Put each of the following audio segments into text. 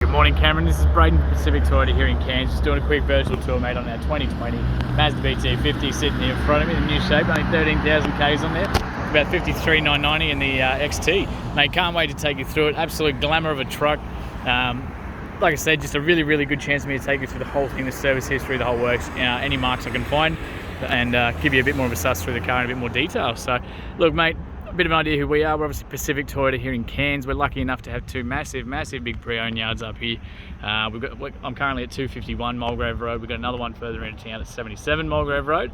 Good morning, Cameron. This is Braden from Pacific Toyota here in Cairns. Just doing a quick virtual tour, mate, on our 2020 Mazda BT-50 sitting here in front of me in new shape. Only 13,000 Ks on there. About 53,990 in the XT. Mate, can't wait to take you through it. Absolute glamour of a truck. Like I said, just a really good chance for me to take you through the whole thing, the service history, the whole works, any marks I can find, and give you a bit more of a suss through the car in a bit more detail. So, look, mate, a bit of an idea who we are. We're obviously Pacific Toyota here in Cairns. We're lucky enough to have two massive big pre-owned yards up here. I'm currently at 251 Mulgrave Road. We've got another one further into town at 77 Mulgrave Road.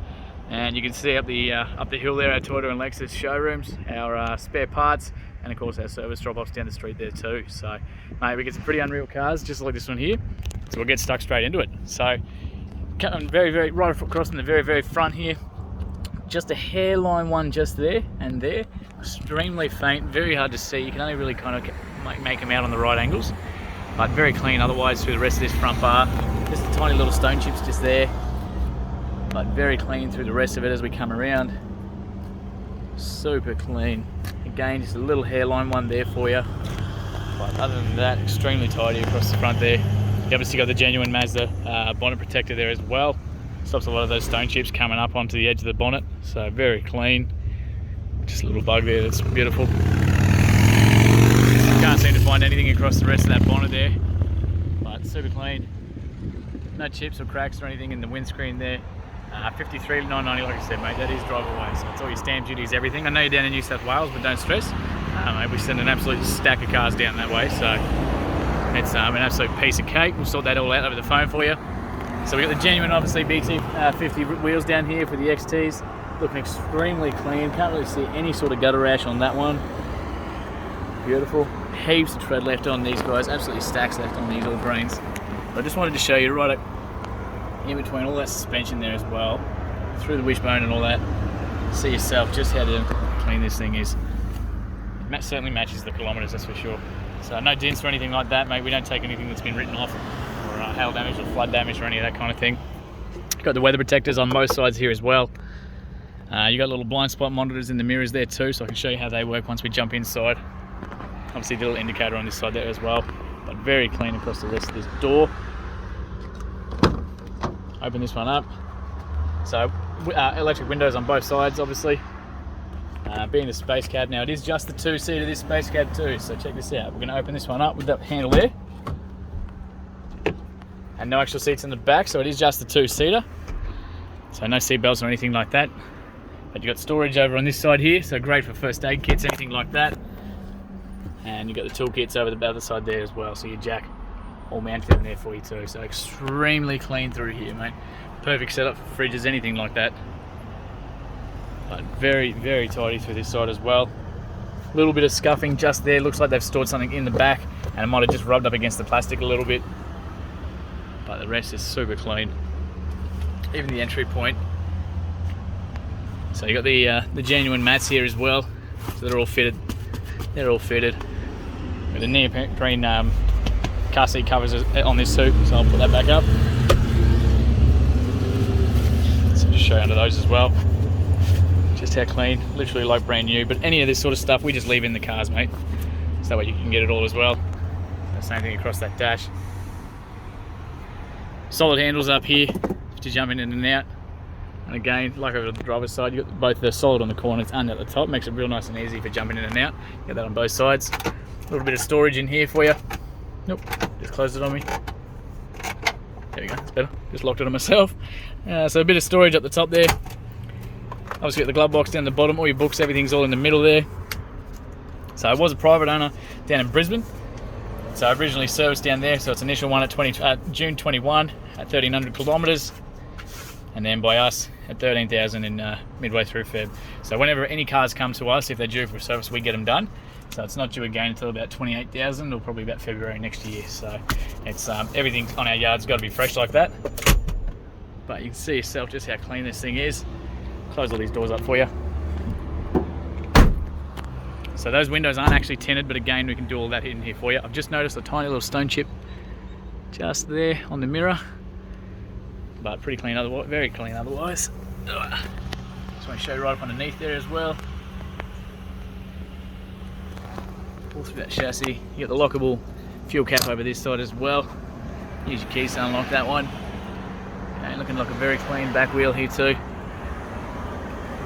And you can see up the hill there our Toyota and Lexus showrooms, our spare parts, and of course our service drop-offs down the street there too. So, mate, we get some pretty unreal cars just like this one here. So we'll get stuck straight into it. So, coming right across in the very front here. Just a hairline one just there and there. Extremely faint, very hard to see. You can only really kind of make them out on the right angles, but very clean otherwise through the rest of this front bar. Just a tiny little stone chips just there, but very clean through the rest of it as we come around. Super clean. Again, just a little hairline one there for you, but other than that, extremely tidy across the front there. You obviously got the genuine Mazda bonnet protector there as well. Stops a lot of those stone chips coming up onto the edge of the bonnet, so very clean. Just a little bug there, that's beautiful. Can't seem to find anything across the rest of that bonnet there, but super clean. No chips or cracks or anything in the windscreen there. 53,990, like I said, mate, that is drive away, so it's all your stamp duties, everything. I know you're down in New South Wales, but don't stress. Mate, we send an absolute stack of cars down that way, so it's an absolute piece of cake. We'll sort that all out over the phone for you. So we've got the genuine, obviously, BT-50 wheels down here for the XTs. Looking extremely clean. Can't really see any sort of gutter rash on that one. Beautiful. Heaps of tread left on these guys. Absolutely stacks left on these all greens. But I just wanted to show you right in between all that suspension there as well, through the wishbone and all that. See yourself just how clean this thing is. It certainly matches the kilometres, that's for sure. So no dents or anything like that, mate. We don't take anything that's been written off, or hail damage or flood damage or any of that kind of thing. Got the weather protectors on both sides here as well. You got little blind spot monitors in the mirrors there too, so I can show you how they work once we jump inside. Obviously the little indicator on this side there as well, but very clean across the rest of this door. Open this one up. So electric windows on both sides, obviously. Being the space cab now, it is just the two-seater, this space cab too, so check this out. We're going to open this one up with that handle there. And no extra seats in the back, so it is just the two-seater. So no seat belts or anything like that. But you've got storage over on this side here, so great for first aid kits, anything like that. And you've got the tool kits over the other side there as well, so your jack all mounted in there for you too. So extremely clean through here, mate. Perfect setup for fridges, anything like that. But very tidy through this side as well. A little bit of scuffing just there, looks like they've stored something in the back and it might have just rubbed up against the plastic a little bit. But the rest is super clean. Even the entry point. So you got the genuine mats here as well. So they're all fitted. They're all fitted. With the neoprene car seat covers on this too, so I'll put that back up. So just show you under those as well. Just how clean, literally like brand new. But any of this sort of stuff we just leave in the cars, mate. So that way you can get it all as well. The same thing across that dash. Solid handles up here to jump in and out. And again, like over the driver's side, you've got both the solid on the corners and at the top. Makes it real nice and easy for jumping in and out. Get that on both sides. A little bit of storage in here for you. Nope, just closed it on me. There we go, that's better. Just locked it on myself. So a bit of storage up the top there. Obviously got the glove box down the bottom. All your books, everything's all in the middle there. So I was a private owner down in Brisbane. So I originally serviced down there. So it's initial one at June 21 at 1,300 kilometres. And then by us at 13,000 in midway through Feb. So whenever any cars come to us, if they're due for service, we get them done. So it's not due again until about 28,000 or probably about February next year. So it's everything on our yard's got to be fresh like that. But you can see yourself just how clean this thing is. Close all these doors up for you. So those windows aren't actually tinted, but again, we can do all that in here for you. I've just noticed a tiny little stone chip just there on the mirror. But pretty clean otherwise, very clean otherwise. Just want to show you right up underneath there as well. Pull through that chassis. You got the lockable Fuel cap over this side as well. Use your keys to unlock that one. Okay, looking like a very clean back wheel here too.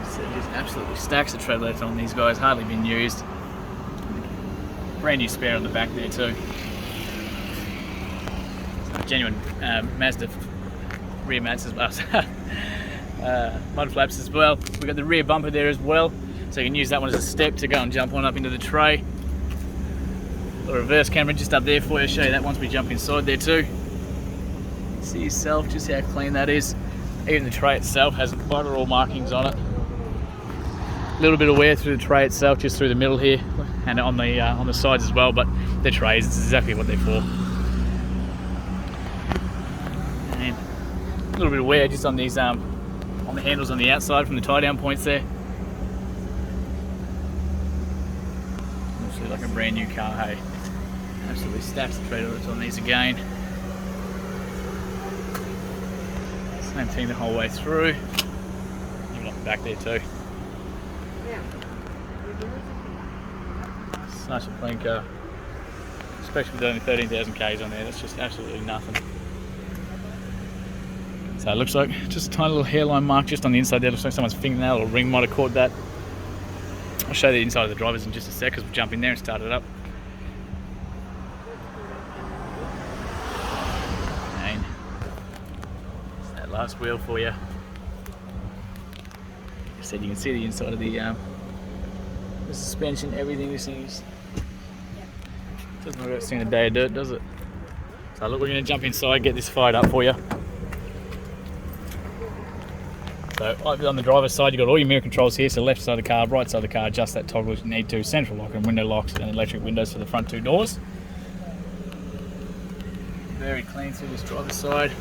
So just absolutely stacks of tread left on these guys, hardly been used. Brand new spare on the back there too. So genuine Mazda rear mats as well. Mud flaps as well. We've got the rear bumper there as well, so you can use that one as a step to go and jump on up into the tray. The reverse camera just up there for you, show you that once we jump inside there too. See yourself just how clean that is. Even the tray itself has butterall markings on it. A little bit of wear through the tray itself, just through the middle here, and on the sides as well. But they're trays; it's exactly what they're for. And a little bit of wear just on these on the handles on the outside from the tie down points there. Looks like a brand new car, hey. Absolutely stacks the tread on these again. Same thing the whole way through. Even off the back there too. Such a clean car. Especially with only 13,000 Ks on there, that's just absolutely nothing. So it looks like just a tiny little hairline mark just on the inside there. Looks like someone's fingernail or ring might have caught that. I'll show you the inside of the drivers in just a sec, because we'll jump in there and start it up. And that last wheel for you. Like I said, you can see the inside of the suspension, everything. This thing is, doesn't look like it's seen a day of dirt, does it? So look, we're going to jump inside, get this fired up for you. So on the driver's side, you've got all your mirror controls here, so left side of the car, right side of the car, adjust that toggle if you need to, central lock and window locks and electric windows for the front two doors. Very clean through this driver's side.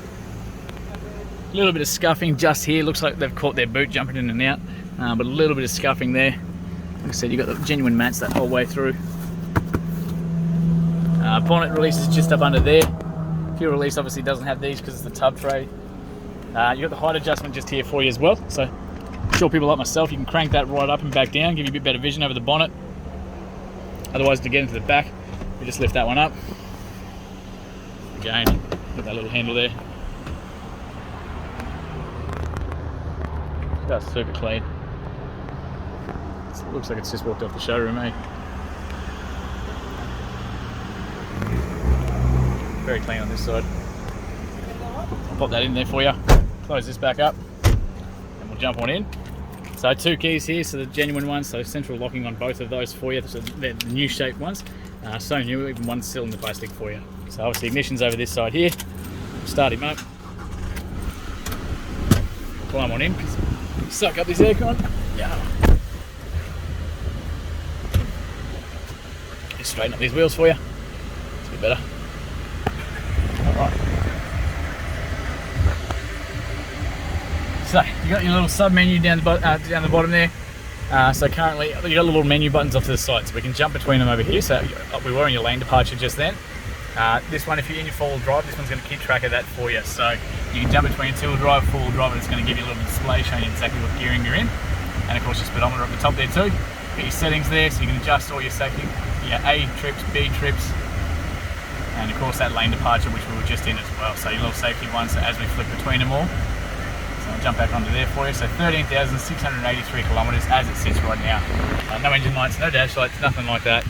A little bit of scuffing just here, looks like they've caught their boot jumping in and out, but a little bit of scuffing there. Like I said, you've got the genuine mats that whole way through. Bonnet release is just up under there. Fuel release obviously doesn't have these because it's the tub tray. You've got the height adjustment just here for you as well, so short people like myself, you can crank that right up and back down, give you a bit better vision over the bonnet. Otherwise, to get into the back, we just lift that one up. Again, got that little handle there. That's super clean. It looks like it's just walked off the showroom, eh? Very clean on this side. I'll pop that in there for you. Close this back up and we'll jump on in. So two keys here, so the genuine ones, so central locking on both of those for you. So they're the new shaped ones. So new, even one's still in the plastic for you. So obviously ignition's over this side here. Start him up. Climb on in, suck up this aircon. Yeah. Just straighten up these wheels for you. It's a bit better. Alright. So you got your little sub menu down the bottom there. So currently you got the little menu buttons off to the side, so we can jump between them over here. So we were in your lane departure just then. This one, if you're in your four-wheel drive, this one's going to keep track of that for you. So you can jump between two-wheel drive, four-wheel drive, and it's going to give you a little display showing you exactly what gearing you're in. And of course your speedometer up the top there too. Got your settings there, so you can adjust all your safety, your A trips, B trips, and of course that lane departure, which we were just in as well. So your little safety one, so as we flick between them all. I'll jump back onto there for you. So 13,683 kilometres as it sits right now. No engine lights, no dash lights, nothing like that.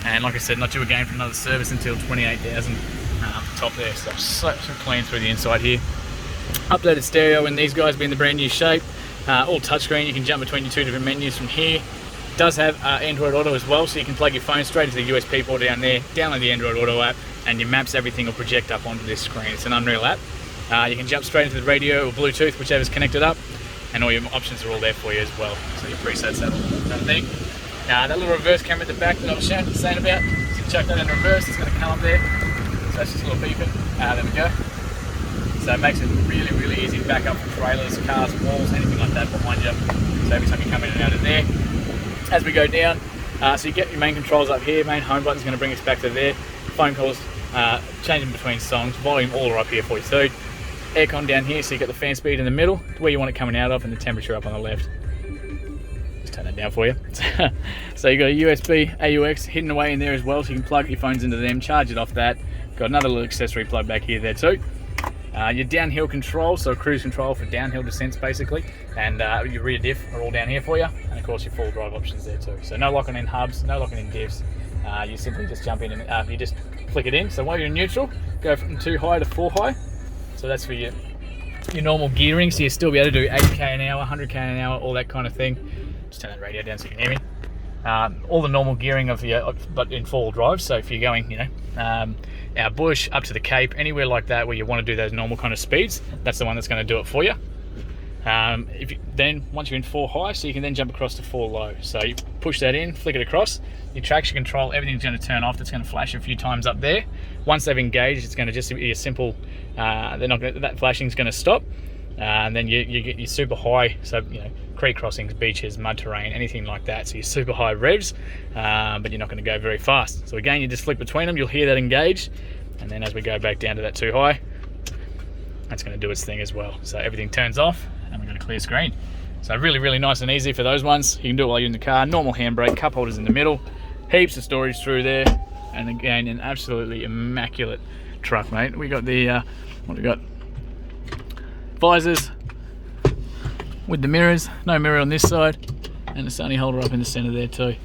And like I said, not due again for another service until 28,000 up the top there. So clean through the inside here. Updated stereo in these guys being the brand new shape. All touchscreen, you can jump between your two different menus from here. It does have Android Auto as well, so you can plug your phone straight into the USB port down there, download the Android Auto app, and your maps, everything will project up onto this screen. It's an Unreal app. You can jump straight into the radio or Bluetooth, whichever's connected up, and all your options are all there for you as well. So your presets, that thing. That little reverse camera at the back that I was saying about, so you chuck that in reverse, it's going to come up there. So it's just a little beeping. There we go. So it makes it really, really easy to back up from trailers, cars, walls, anything like that behind you. So every time you come in and out of there. As we go down, so you get your main controls up here. Main home button's going to bring us back to there. Phone calls, changing between songs, volume all are up here for you too. Aircon down here, so you got the fan speed in the middle, where you want it coming out of, and the temperature up on the left. Just turn that down for you. So you got a USB AUX hidden away in there as well, so you can plug your phones into them, charge it off that. Got another little accessory plug back here there too. Your downhill control, so cruise control for downhill descents basically, and your rear diff are all down here for you, and of course your full drive options there too. So no locking in hubs, no locking in diffs. You simply just jump in and you just flick it in. So while you're in neutral, go from 2 high to 4 high. So that's for your normal gearing, so you'll still be able to do 80k an hour, 100k an hour, all that kind of thing. Just turn that radio down so you can hear me. All the normal gearing of your, but in 4-wheel drive. So if you're going, our bush up to the Cape, anywhere like that where you want to do those normal kind of speeds, that's the one that's going to do it for you. Then once you're in 4 high, so you can then jump across to 4 low. So you push that in, flick it across. Your traction control, everything's going to turn off. That's going to flash a few times up there. Once they've engaged, it's going to just be a simple. That flashing's going to stop, and then you get your super high. So creek crossings, beaches, mud terrain, anything like that. So your super high revs, but you're not going to go very fast. So again, you just flick between them. You'll hear that engage, and then as we go back down to that 2 high, that's going to do its thing as well. So everything turns off, and we've got a clear screen. So really, really nice and easy for those ones. You can do it while you're in the car. Normal handbrake, cup holders in the middle, heaps of storage through there, and again, an absolutely immaculate truck, mate. We got the what we got? Visors with the mirrors. No mirror on this side, and the sunny holder up in the center there too.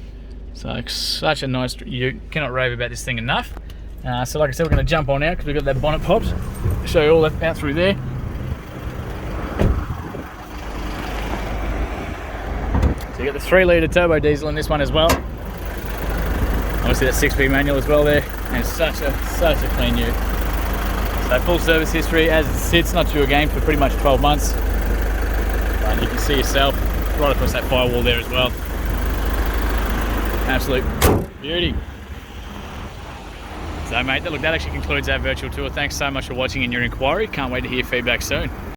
So such a nice. You cannot rave about this thing enough. So like I said, we're going to jump on out because we've got that bonnet popped. Show you all that out through there. So you got the 3-litre turbo diesel in this one as well. Obviously that 6-speed manual as well there, and such a clean ute. So full service history as it sits, not due again for pretty much 12 months. But you can see yourself right across that firewall there as well. Absolute beauty. So mate, look, that actually concludes our virtual tour. Thanks so much for watching and your inquiry. Can't wait to hear feedback soon.